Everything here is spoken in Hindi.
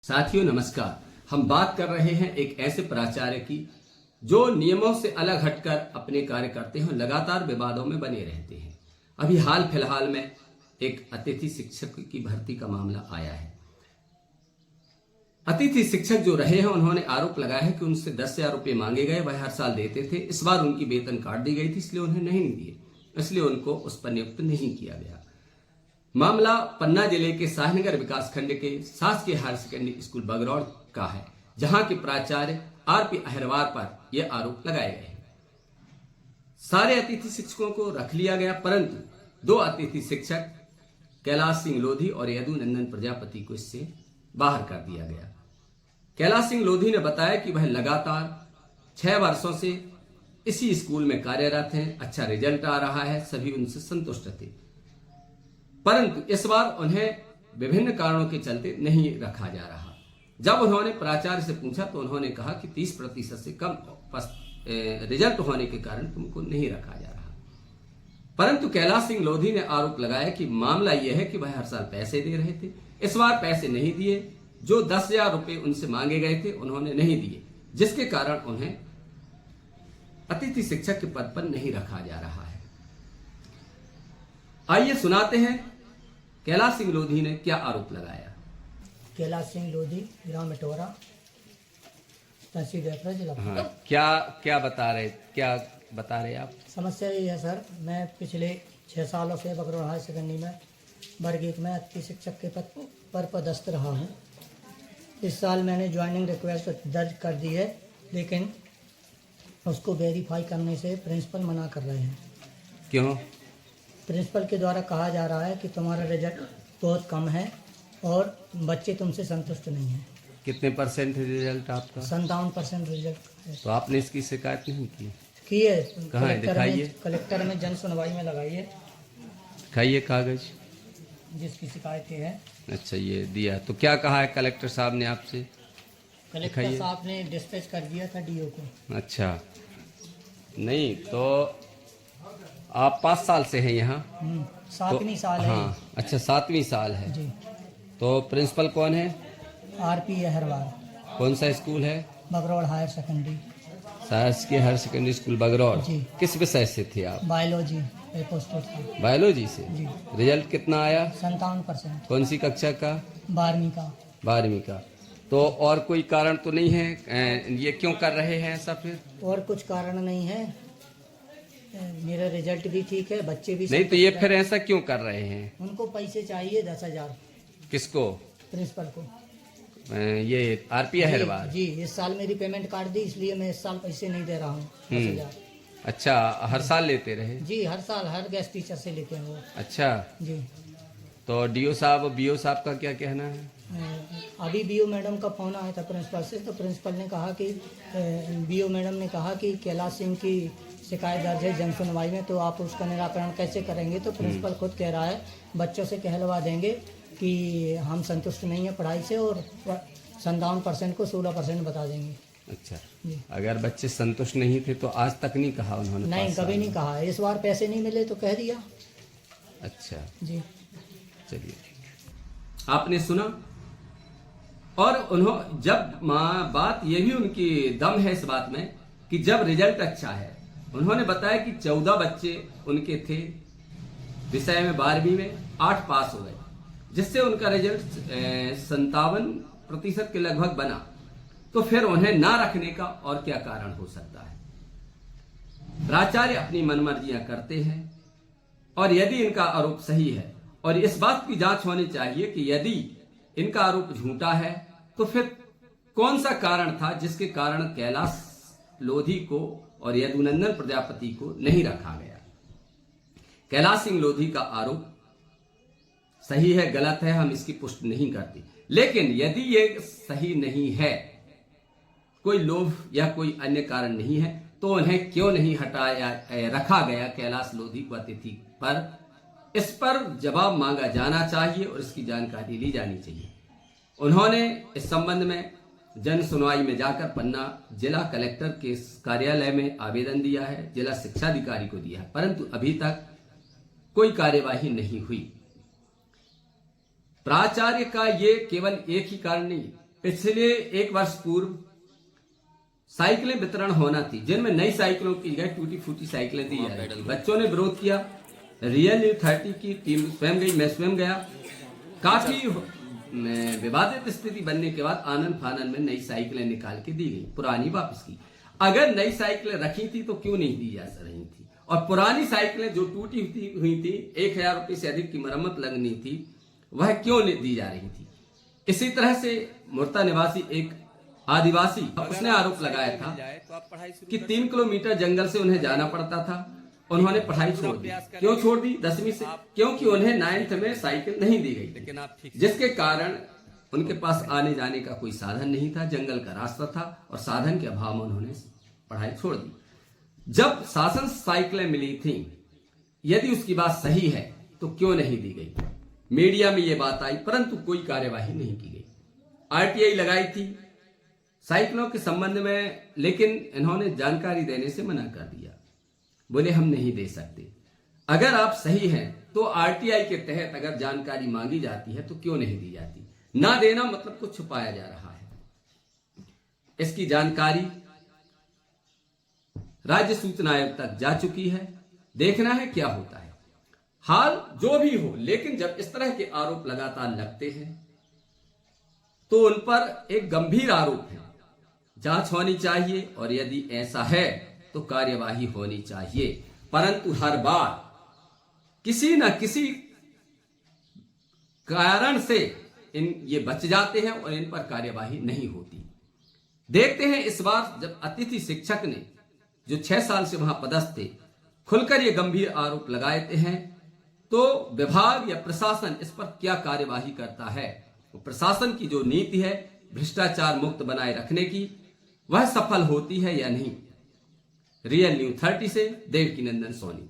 साथियों नमस्कार। हम बात कर रहे हैं एक ऐसे प्राचार्य की जो नियमों से अलग हटकर अपने कार्य करते हैं, लगातार विवादों में बने रहते हैं। अभी हाल फिलहाल में एक अतिथि शिक्षक की भर्ती का मामला आया है। अतिथि शिक्षक जो रहे हैं उन्होंने आरोप लगाया है कि उनसे 10,000 रुपये मांगे गए, वह हर साल देते थे। इस बार उनकी वेतन काट दी गई थी, इसलिए उन्हें नहीं दिए, इसलिए उनको उस पर नियुक्त नहीं किया गया। मामला पन्ना जिले के शाहनगर विकासखंड के शासकीय हायर सेकेंडरी स्कूल बगरौड़ का है, जहां के प्राचार्य आरपी अहिरवार पर यह आरोप लगाए गए हैं। सारे अतिथि शिक्षकों को रख लिया गया, परंतु 2 अतिथि शिक्षक कैलाश सिंह लोधी और यदुनंदन प्रजापति को इससे बाहर कर दिया गया। कैलाश सिंह लोधी ने बताया कि वह लगातार 6 वर्षों से इसी स्कूल में कार्यरत हैं, अच्छा रिजल्ट आ रहा है, सभी उनसे संतुष्ट थे, परंतु इस बार उन्हें विभिन्न कारणों के चलते नहीं रखा जा रहा। जब उन्होंने प्राचार्य से पूछा तो उन्होंने कहा कि 30% से कम रिजल्ट होने के कारण तुमको नहीं रखा जा रहा। परंतु कैलाश सिंह लोधी ने आरोप लगाया कि मामला यह है कि वह हर साल पैसे दे रहे थे, इस बार पैसे नहीं दिए। जो 10,000 रुपये उनसे मांगे गए थे उन्होंने नहीं दिए, जिसके कारण उन्हें अतिथि शिक्षक के पद पर नहीं रखा जा रहा है। आइए सुनाते हैं कैलाश सिंह लोधी ने क्या आरोप लगाया। कैलाश सिंह लोधी, ग्राम मटोरा, तहसील जयपुर, जिला। हाँ, क्या बता रहे आप? समस्या ये है सर, मैं पिछले 6 सालों से बगरौड़ हायर सेकेंडरी में वर्ग 1 में अतिथि शिक्षक के पद पर पदस्थ रहा हूँ। इस साल मैंने ज्वाइनिंग रिक्वेस्ट दर्ज कर दी है, लेकिन उसको वेरीफाई करने से प्रिंसिपल मना कर रहे हैं। क्यों? प्रिंसिपल के द्वारा कहा जा रहा है कि तुम्हारा रिजल्ट बहुत कम है और बच्चे तुमसे संतुष्ट नहीं हैं। कितने परसेंट है रिजल्ट आपका? 57% रिजल्ट है। तो आपने इसकी शिकायत नहीं की है? कहाँ है? दिखाइए। कलेक्टर में जन सुनवाई में लगाइए, दिखाइए कागज जिसकी शिकायत है। अच्छा, ये दिया तो क्या कहा है कलेक्टर साहब ने आपसे? कलेक्टर साहब ने डिस्पैच कर दिया था डीओ को। अच्छा, नहीं तो आप 5 साल से हैं यहाँ? 7वीं साल है। हाँ, अच्छा 7वीं साल है जी। तो प्रिंसिपल कौन है? आरपी अहिरवार। कौन सा स्कूल है? बगरौड़ हायर सेकेंडरी। शासकीय हायर सेकेंडरी स्कूल बगरौड़। जी। किस विषय से थे आप? बायोलॉजी पोस्टेड था। बायोलॉजी से? जी। रिजल्ट कितना आया? 57%। कौन सी कक्षा का? 12वीं का। 12वीं का। तो और कोई कारण तो नहीं है? ये क्यों कर रहे हैं ऐसा फिर? और कुछ कारण नहीं है, मेरा रिजल्ट भी ठीक है, बच्चे भी नहीं तो ये फिर ऐसा क्यों कर रहे हैं? उनको पैसे चाहिए 10,000। किसको? प्रिंसिपल को। ये आरपी अहिरवार। जी, इस साल मेरी पेमेंट काट दी, इसलिए मैं इस साल पैसे नहीं दे रहा हूँ। 10,000। अच्छा, हर साल लेते रहे? जी, हर साल हर गेस्ट टीचर से लेते हैं वो। अच्छा जी। तो डीओ साहब, बीओ साहब का क्या कहना है? अभी बीओ मैडम का फोन आया था प्रिंसिपल से, तो प्रिंसिपल ने कहा कि बीओ मैडम ने कहा कि कैलाश सिंह की शिकायत दर्ज है जन सुनवाई में, तो आप उसका निराकरण कैसे करेंगे? तो प्रिंसिपल खुद कह रहा है बच्चों से कहलवा देंगे कि हम संतुष्ट नहीं है पढ़ाई से, और 57% को 16% बता देंगे। अच्छा जी। अगर बच्चे संतुष्ट नहीं थे तो आज तक नहीं कहा उन्होंने? नहीं, कभी नहीं कहा। इस बार पैसे नहीं मिले तो कह दिया। अच्छा जी, चलिए, आपने सुना। और उन्होंने जब बात ये भी उनकी दम है इस बात में कि जब रिजल्ट अच्छा है, उन्होंने बताया कि 14 बच्चे उनके थे विषय में, 12वीं में 8 पास हो गए, जिससे उनका रिजल्ट 57% के लगभग बना। तो फिर उन्हें ना रखने का और क्या कारण हो सकता है? प्राचार्य अपनी मनमर्जियां करते हैं, और यदि इनका आरोप सही है, और इस बात की जांच होनी चाहिए कि यदि इनका आरोप झूठा है तो फिर कौन सा कारण था जिसके कारण कैलाश लोधी को और यदुनंदन प्रजापति को नहीं रखा गया। कैलाश सिंह लोधी का आरोप सही है गलत है हम इसकी पुष्टि नहीं करते, लेकिन यदि ये सही नहीं है, कोई लोभ या कोई अन्य कारण नहीं है, तो उन्हें क्यों नहीं हटाया रखा गया कैलाश लोधी को अतिथि पर? इस पर जवाब मांगा जाना चाहिए और इसकी जानकारी ली जानी चाहिए। उन्होंने इस संबंध में जन सुनवाई में जाकर पन्ना जिला कलेक्टर के कार्यालय में आवेदन दिया है, जिला शिक्षा अधिकारी को दिया है, परंतु अभी तक कोई कार्यवाही नहीं हुई। प्राचार्य का ये केवल एक ही कारण नहीं, पिछले 1 वर्ष पूर्व साइकिलें वितरण होना थी, जिनमें नई साइकिलों की जगह टूटी फूटी साइकिलें दी जा रही थी। बच्चों ने विरोध किया, रियल न्यूज 30 की टीम स्वयं गई, मैं स्वयं गया। काफी विवादित स्थिति बनने के बाद आनन फानन में नई साइकिलें निकाल के दी गई, पुरानी वापस की। अगर नई साइकिलें रखी थी तो क्यों नहीं दी जा रही थी, और पुरानी साइकिलें जो टूटी हुई थी 1000 रुपए से अधिक की मरम्मत लगनी थी, वह क्यों नहीं दी जा रही थी। इसी तरह से मुर्ता निवासी एक आदिवासी, उसने आरोप लगाया था कि 3 किलोमीटर जंगल से उन्हें जाना पड़ता था, उन्होंने पढ़ाई छोड़ दी। क्यों छोड़ दी? 10वीं से, क्योंकि उन्हें 9th में साइकिल नहीं दी गई, जिसके कारण उनके पास आने जाने का कोई साधन नहीं था, जंगल का रास्ता था और साधन के अभाव में उन्होंने पढ़ाई छोड़ दी। जब शासन साइकिलें मिली थी, यदि उसकी बात सही है तो क्यों नहीं दी गई? मीडिया में यह बात आई, परंतु कोई कार्यवाही नहीं की गई। आरटीआई लगाई थी साइकिलों के संबंध में, लेकिन इन्होंने जानकारी देने से मना कर दिया, बोले हम नहीं दे सकते। अगर आप सही हैं तो आरटीआई के तहत अगर जानकारी मांगी जाती है तो क्यों नहीं दी जाती? ना देना मतलब कुछ छुपाया जा रहा है। इसकी जानकारी राज्य सूचना आयोग तक जा चुकी है, देखना है क्या होता है। हाल जो भी हो, लेकिन जब इस तरह के आरोप लगातार लगते हैं तो उन पर एक गंभीर आरोप है, जांच होनी चाहिए, और यदि ऐसा है तो कार्यवाही होनी चाहिए। परंतु हर बार किसी न किसी कारण से ये बच जाते हैं और इन पर कार्यवाही नहीं होती। देखते हैं इस बार जब अतिथि शिक्षक ने, जो 6 साल से वहां पदस्थ थे, खुलकर ये गंभीर आरोप लगाए हैं, तो विभाग या प्रशासन इस पर क्या कार्यवाही करता है। तो प्रशासन की जो नीति है भ्रष्टाचार मुक्त बनाए रखने की, वह सफल होती है या नहीं। रियल न्यूज 30 से देवकीनंदन सोनी।